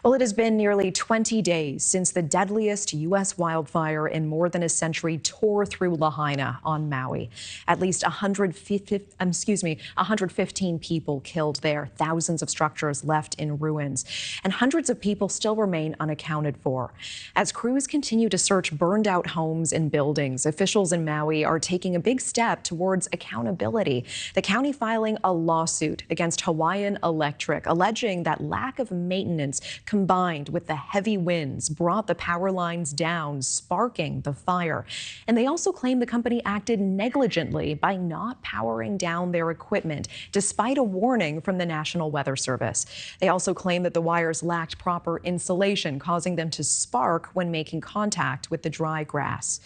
Well, it has been nearly 20 days since the deadliest U.S. wildfire in more than a century tore through Lahaina on Maui. At least 115 people killed there, thousands of structures left in ruins, and hundreds of people still remain unaccounted for. As crews continue to search burned out homes and buildings, officials in Maui are taking a big step towards accountability. The county filing a lawsuit against Hawaiian Electric, alleging that lack of maintenance combined with the heavy winds brought the power lines down, sparking the fire. And they also claim the company acted negligently by not powering down their equipment, despite a warning from the National Weather Service. They also claim that the wires lacked proper insulation, causing them to spark when making contact with the dry grass.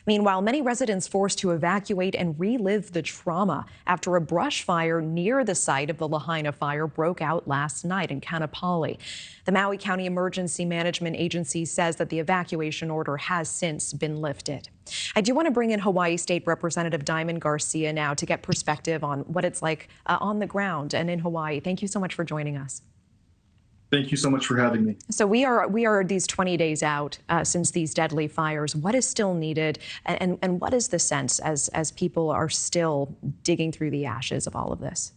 Meanwhile, many residents forced to evacuate and relive the trauma after a brush fire near the site of the Lahaina fire broke out last night in Kanapali. The Maui County Emergency Management Agency says that the evacuation order has since been lifted. I do want to bring in Hawaii State Representative Diamond Garcia now to get perspective on what it's like on the ground and in Hawaii. Thank you so much for joining us. Thank you so much for having me. So we are these 20 days out since these deadly fires. What is still needed, and what is the sense as people are still digging through the ashes of all of this?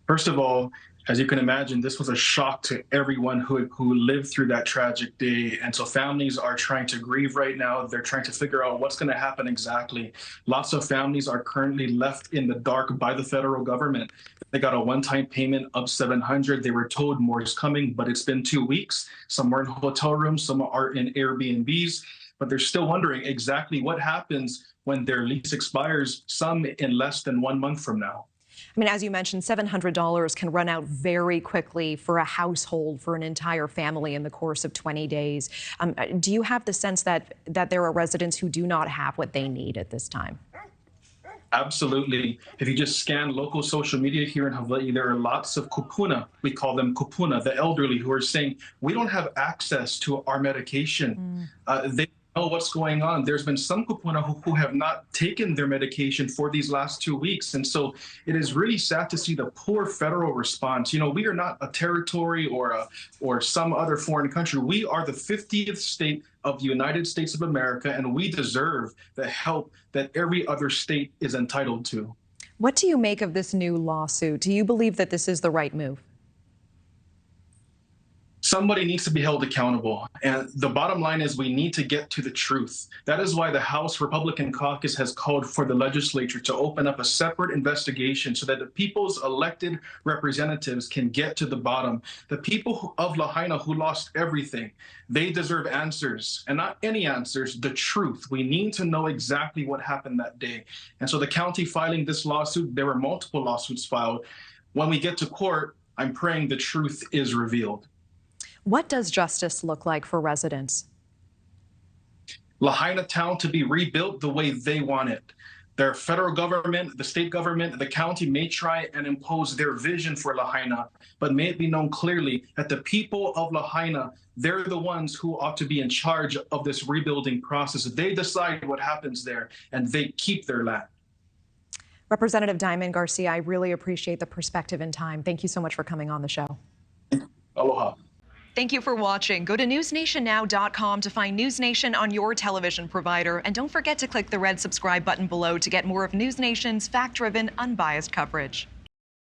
First of all, as you can imagine, this was a shock to everyone who lived through that tragic day. And so families are trying to grieve right now. They're trying to figure out what's going to happen exactly. Lots of families are currently left in the dark by the federal government. They got a one-time payment of $700. They were told more is coming, but it's been 2 weeks. Some are in hotel rooms, some are in Airbnbs, but they're still wondering exactly what happens when their lease expires, some in less than 1 month from now. I mean, as you mentioned, $700 can run out very quickly for a household, for an entire family in the course of 20 days. Do you have the sense that there are residents who do not have what they need at this time? Absolutely. If you just scan local social media here in Hawaii, there are lots of kupuna, we call them kupuna, the elderly, who are saying, we don't have access to our medication. They know what's going on. There's been some kupuna who have not taken their medication for these last 2 weeks. And so it is really sad to see the poor federal response. You know, we are not a territory or some other foreign country. We are the 50th state of the United States of America, and we deserve the help that every other state is entitled to. What do you make of this new lawsuit? Do you believe that this is the right move? Somebody needs to be held accountable. And the bottom line is we need to get to the truth. That is why the House Republican caucus has called for the legislature to open up a separate investigation so that the people's elected representatives can get to the bottom. The people of Lahaina who lost everything, they deserve answers, and not any answers, the truth. We need to know exactly what happened that day. And so the county filing this lawsuit, there were multiple lawsuits filed. When we get to court, I'm praying the truth is revealed. What does justice look like for residents? Lahaina town to be rebuilt the way they want it. Their federal government, the state government, the county may try and impose their vision for Lahaina, but may it be known clearly that the people of Lahaina, they're the ones who ought to be in charge of this rebuilding process. They decide what happens there, and they keep their land. Representative Diamond Garcia, I really appreciate the perspective and time. Thank you so much for coming on the show. Aloha. Thank you for watching. Go to newsnationnow.com to find News Nation on your television provider. And don't forget to click the red subscribe button below to get more of News Nation's fact-driven, unbiased coverage.